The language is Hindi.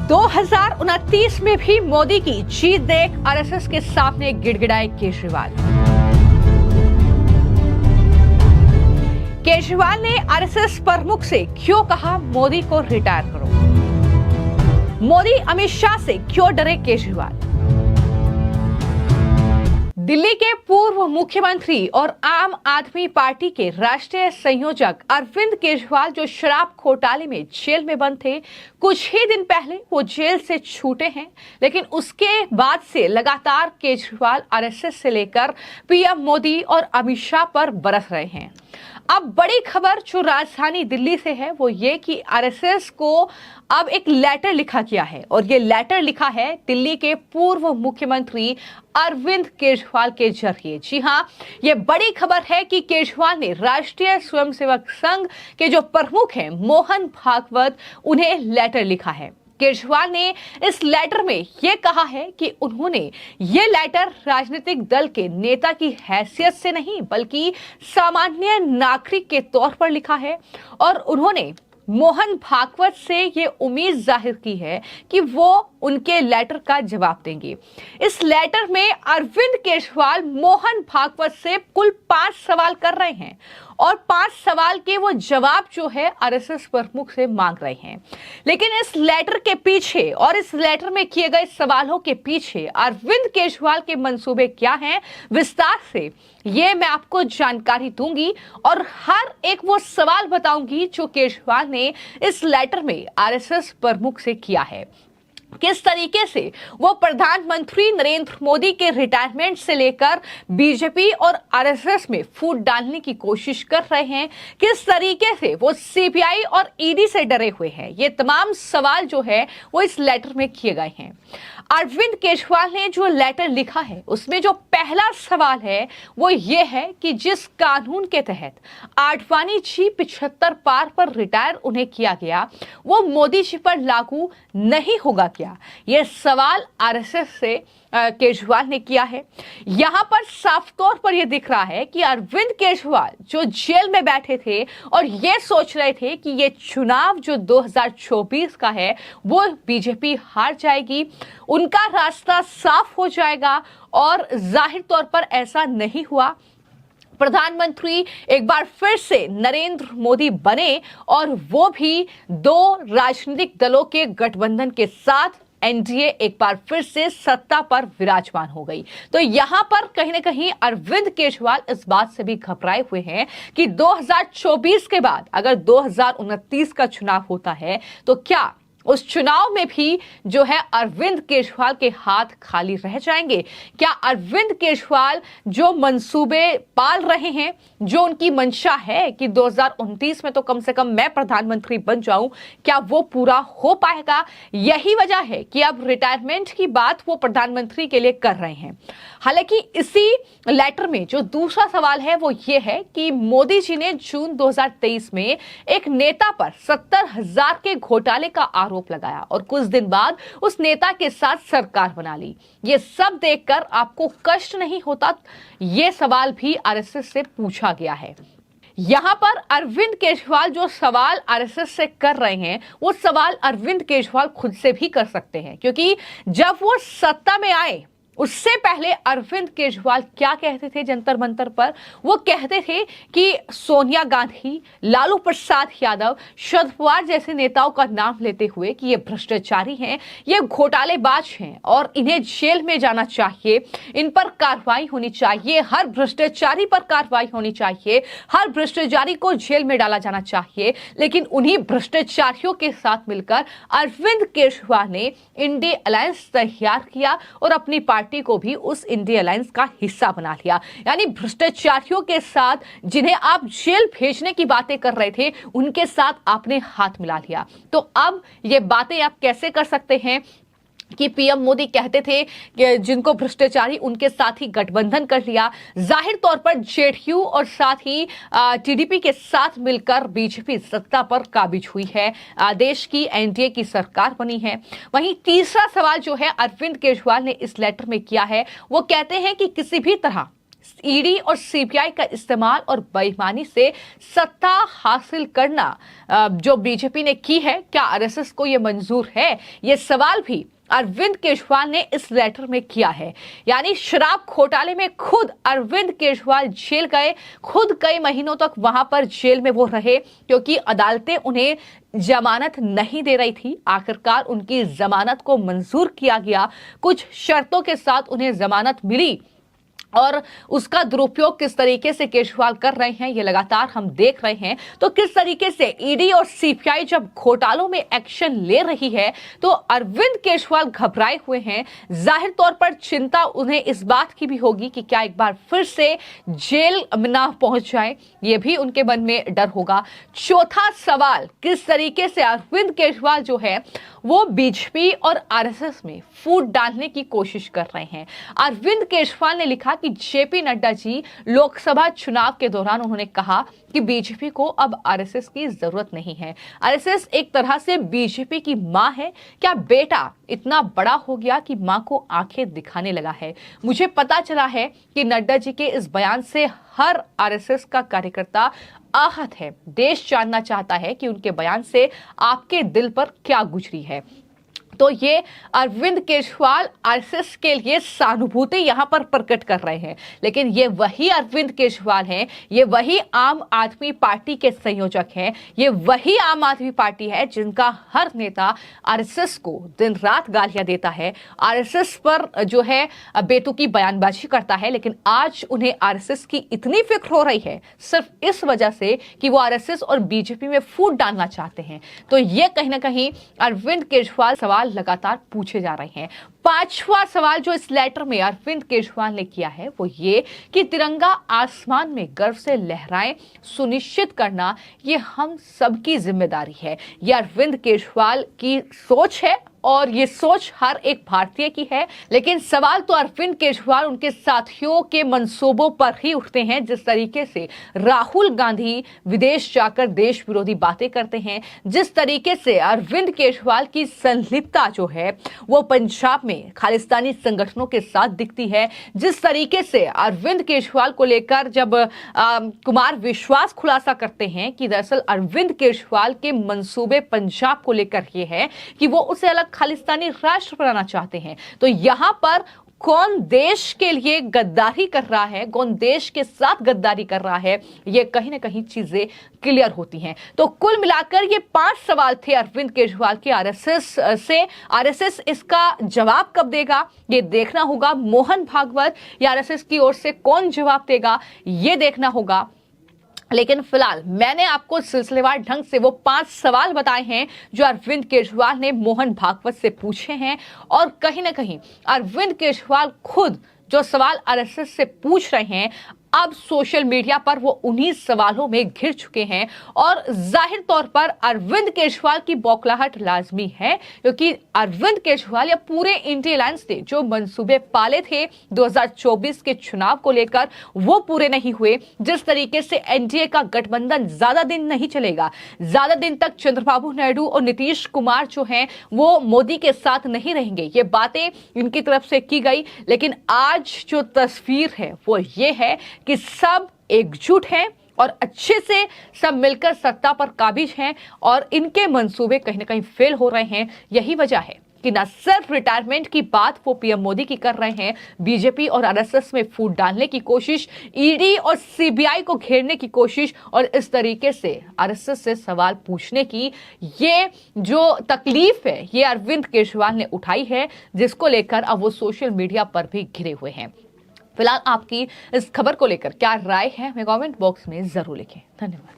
2029 में भी मोदी की जीत देख आरएसएस के सामने गिड़गिड़ाए केजरीवाल। केजरीवाल ने आरएसएस प्रमुख से क्यों कहा मोदी को रिटायर करो। मोदी अमित शाह से क्यों डरे केजरीवाल। दिल्ली के पूर्व मुख्यमंत्री और आम आदमी पार्टी के राष्ट्रीय संयोजक अरविंद केजरीवाल जो शराब घोटाले में जेल में बंद थे, कुछ ही दिन पहले वो जेल से छूटे हैं, लेकिन उसके बाद से लगातार केजरीवाल आरएसएस से लेकर पीएम मोदी और अमित शाह पर बरस रहे हैं। अब बड़ी खबर जो राजधानी दिल्ली से है वो ये कि आरएसएस को अब एक लेटर लिखा गया है और ये लेटर लिखा है दिल्ली के पूर्व मुख्यमंत्री अरविंद केजरीवाल के जरिए। जी हां, ये बड़ी खबर है कि केजरीवाल ने राष्ट्रीय स्वयंसेवक संघ के जो प्रमुख हैं मोहन भागवत, उन्हें लेटर लिखा है। केजरीवाल ने इस लेटर में यह कहा है कि उन्होंने ये लेटर राजनीतिक दल के नेता की हैसियत से नहीं बल्कि सामान्य नागरिक के तौर पर लिखा है और उन्होंने मोहन भागवत से ये उम्मीद जाहिर की है कि वो उनके लेटर का जवाब देंगे। इस लेटर में अरविंद केजरीवाल मोहन भागवत से कुल 5 सवाल कर रहे हैं और 5 सवाल के वो जवाब जो है आरएसएस प्रमुख से मांग रहे हैं। लेकिन इस लेटर के पीछे और इस लेटर में किए गए सवालों के पीछे अरविंद केजरीवाल के मंसूबे क्या हैं, विस्तार से ये मैं आपको जानकारी दूंगी और हर एक वो सवाल बताऊंगी जो केजरीवाल ने इस लेटर में आरएसएस प्रमुख से किया है। किस तरीके से वो प्रधानमंत्री नरेंद्र मोदी के रिटायरमेंट से लेकर बीजेपी और आरएसएस में फूट डालने की कोशिश कर रहे हैं, किस तरीके से वो सीबीआई और ईडी से डरे हुए हैं, ये तमाम सवाल जो है वो इस लेटर में किए गए हैं। अरविंद केजरीवाल ने जो लेटर लिखा है उसमें जो पहला सवाल है वो ये है कि जिस कानून के तहत आडवाणी जी 75 पार पर रिटायर उन्हें किया गया वो मोदी जी पर लागू नहीं होगा क्या। यह सवाल आरएसएस से केजरीवाल ने किया है। यहां पर साफ तौर पर यह दिख रहा है कि अरविंद केजरीवाल जो जेल में बैठे थे और यह सोच रहे थे कि यह चुनाव जो 2024 का है वो बीजेपी हार जाएगी, उनका रास्ता साफ हो जाएगा और जाहिर तौर पर ऐसा नहीं हुआ। प्रधानमंत्री एक बार फिर से नरेंद्र मोदी बने और वो भी 2 राजनीतिक दलों के गठबंधन के साथ एनडीए एक बार फिर से सत्ता पर विराजमान हो गई। तो यहां पर कहीं ना कहीं अरविंद केजरीवाल इस बात से भी घबराए हुए हैं कि 2024 के बाद अगर 2029 का चुनाव होता है तो क्या उस चुनाव में भी जो है अरविंद केजरीवाल के हाथ खाली रह जाएंगे। क्या अरविंद केजरीवाल जो मंसूबे पाल रहे हैं, जो उनकी मंशा है कि 2029 में तो कम से कम मैं प्रधानमंत्री बन जाऊं, क्या वो पूरा हो पाएगा। यही वजह है कि अब रिटायरमेंट की बात वो प्रधानमंत्री के लिए कर रहे हैं। हालांकि इसी लेटर में जो दूसरा सवाल है वो ये है कि मोदी जी ने जून 2023 में एक नेता पर 70,000 के घोटाले का आरोप लगाया और कुछ दिन बाद उस नेता के साथ सरकार बना ली। ये सब देखकर आपको कष्ट नहीं होता, ये सवाल भी आरएसएस से पूछा गया है। यहां पर अरविंद केजरीवाल जो सवाल आरएसएस से कर रहे हैं वो सवाल अरविंद केजरीवाल खुद से भी कर सकते हैं, क्योंकि जब वो सत्ता में आए उससे पहले अरविंद केजरीवाल क्या कहते थे जंतर मंतर पर, वो कहते थे कि सोनिया गांधी, लालू प्रसाद यादव, शरद पवार जैसे नेताओं का नाम लेते हुए कि ये भ्रष्टाचारी हैं, ये घोटालेबाज हैं और इन्हें जेल में जाना चाहिए, इन पर कार्रवाई होनी चाहिए, हर भ्रष्टाचारी पर कार्रवाई होनी चाहिए, हर भ्रष्टाचारी को जेल में डाला जाना चाहिए। लेकिन उन्हीं भ्रष्टाचारियों के साथ मिलकर अरविंद केजरीवाल ने इंडिया अलायंस तैयार किया और अपनी पार्टी को भी उस इंडिया अलायंस का हिस्सा बना लिया। यानी भ्रष्टाचारियों के साथ जिन्हें आप जेल भेजने की बातें कर रहे थे उनके साथ आपने हाथ मिला लिया। तो अब ये बातें आप कैसे कर सकते हैं कि पीएम मोदी कहते थे कि जिनको भ्रष्टाचारी उनके साथ ही गठबंधन कर लिया। जाहिर तौर पर जेडीयू और साथ ही टीडीपी के साथ मिलकर बीजेपी सत्ता पर काबिज हुई है, देश की एनडीए की सरकार बनी है। वहीं तीसरा सवाल जो है अरविंद केजरीवाल ने इस लेटर में किया है, वो कहते हैं कि किसी भी तरह ईडी और सीबीआई का इस्तेमाल और बेईमानी से सत्ता हासिल करना जो बीजेपी ने की है, क्या आरएसएस को यह मंजूर है? ये सवाल भी अरविंद केजरीवाल ने इस लेटर में किया है। यानी शराब घोटाले में खुद अरविंद केजरीवाल जेल गए, खुद कई महीनों तक वहां पर जेल में वो रहे क्योंकि अदालतें उन्हें जमानत नहीं दे रही थी। आखिरकार उनकी जमानत को मंजूर किया गया, कुछ शर्तों के साथ उन्हें जमानत मिली और उसका दुरुपयोग किस तरीके से केजरीवाल कर रहे हैं ये लगातार हम देख रहे हैं। तो किस तरीके से ईडी और सीबीआई जब घोटालों में एक्शन ले रही है तो अरविंद केजरीवाल घबराए हुए हैं। जाहिर तौर पर चिंता उन्हें इस बात की भी होगी कि क्या एक बार फिर से जेल में ना पहुंच जाए, ये भी उनके मन में डर होगा। चौथा सवाल, किस तरीके से अरविंद केजरीवाल जो है वो बीजेपी और आरएसएस में फूट डालने की कोशिश कर रहे हैं। अरविंद केजरीवाल ने लिखा कि जेपी नड्डा जी लोकसभा चुनाव के दौरान उन्होंने कहा कि बीजेपी को अब आरएसएस की जरूरत नहीं है। आरएसएस एक तरह से बीजेपी की मां है। क्या बेटा इतना बड़ा हो गया कि मां को आंखें दिखाने लगा है? मुझे पता चला है कि नड्डा जी के इस बयान से हर आरएसएस का कार्यकर्ता आहत है। देश जानना चाहता है कि उनके बयान से आपके दिल पर क्या गुजरी है। तो ये अरविंद केजरीवाल आरएसएस के लिए सहानुभूति यहां पर प्रकट कर रहे हैं, लेकिन ये वही अरविंद केजरीवाल हैं, ये वही आम आदमी पार्टी के संयोजक हैं, ये वही आम आदमी पार्टी है जिनका हर नेता आरएसएस को दिन रात गालियां देता है, आरएसएस पर जो है बेतुकी बयानबाजी करता है। लेकिन आज उन्हें आरएसएस की इतनी फिक्र हो रही है सिर्फ इस वजह से कि वो आरएसएस और बीजेपी में फूट डालना चाहते हैं। तो ये कहीं ना कहीं अरविंद केजरीवाल सवाल लगातार पूछे जा रहे हैं। पांचवा सवाल जो इस लेटर में अरविंद केजरीवाल ने किया है वो ये कि तिरंगा आसमान में गर्व से लहराए सुनिश्चित करना ये हम सबकी जिम्मेदारी है। ये अरविंद केजरीवाल की सोच है और ये सोच हर एक भारतीय की है। लेकिन सवाल तो अरविंद केजरीवाल उनके साथियों के मंसूबों पर ही उठते हैं। जिस तरीके से राहुल गांधी विदेश जाकर देश विरोधी बातें करते हैं, जिस तरीके से अरविंद केजरीवाल की संलिप्तता जो है वो पंजाब में खालिस्तानी संगठनों के साथ दिखती है, जिस तरीके से अरविंद केजरीवाल को लेकर जब कुमार विश्वास खुलासा करते हैं कि दरअसल अरविंद केजरीवाल के मंसूबे पंजाब को लेकर ये है कि वो उसे अलग खालिस्तानी राष्ट्र बनाना चाहते हैं। तो यहां पर कौन देश के लिए गद्दारी कर रहा है, कौन देश के साथ गद्दारी कर रहा है, ये कहीं ना कहीं चीजें क्लियर होती हैं। तो कुल मिलाकर ये 5 सवाल थे अरविंद केजरीवाल के आरएसएस से। आरएसएस इसका जवाब कब देगा ये देखना होगा। मोहन भागवत या आरएसएस की ओर से कौन जवाब देगा ये देखना होगा। लेकिन फिलहाल मैंने आपको सिलसिलेवार ढंग से वो 5 सवाल बताए हैं जो अरविंद केजरीवाल ने मोहन भागवत से पूछे हैं। और कहीं ना कहीं अरविंद केजरीवाल खुद जो सवाल आरएसएस से पूछ रहे हैं अब सोशल मीडिया पर वो उन्हीं सवालों में घिर चुके हैं। और जाहिर तौर पर अरविंद केजरीवाल की बौखलाहट लाजमी है क्योंकि अरविंद केजरीवाल या पूरे इंडिया अलायंस ने जो मंसूबे पाले थे 2024 के चुनाव को लेकर वो पूरे नहीं हुए। जिस तरीके से एनडीए का गठबंधन ज्यादा दिन नहीं चलेगा, ज्यादा दिन तक चंद्रबाबू नायडू और नीतीश कुमार जो हैं वो मोदी के साथ नहीं रहेंगे, ये बातें इनकी तरफ से की गई। लेकिन आज जो तस्वीर है वो ये है कि सब एकजुट हैं और अच्छे से सब मिलकर सत्ता पर काबिज हैं और इनके मंसूबे कहीं ना कहीं फेल हो रहे हैं। यही वजह है कि न सिर्फ रिटायरमेंट की बात वो पीएम मोदी की कर रहे हैं, बीजेपी और आरएसएस में फूट डालने की कोशिश, ईडी और सीबीआई को घेरने की कोशिश और इस तरीके से आरएसएस से सवाल पूछने की ये जो तकलीफ है ये अरविंद केजरीवाल ने उठाई है, जिसको लेकर अब वो सोशल मीडिया पर भी घिरे हुए हैं। फिलहाल आपकी इस खबर को लेकर क्या राय है हमें कमेंट बॉक्स में जरूर लिखें। धन्यवाद।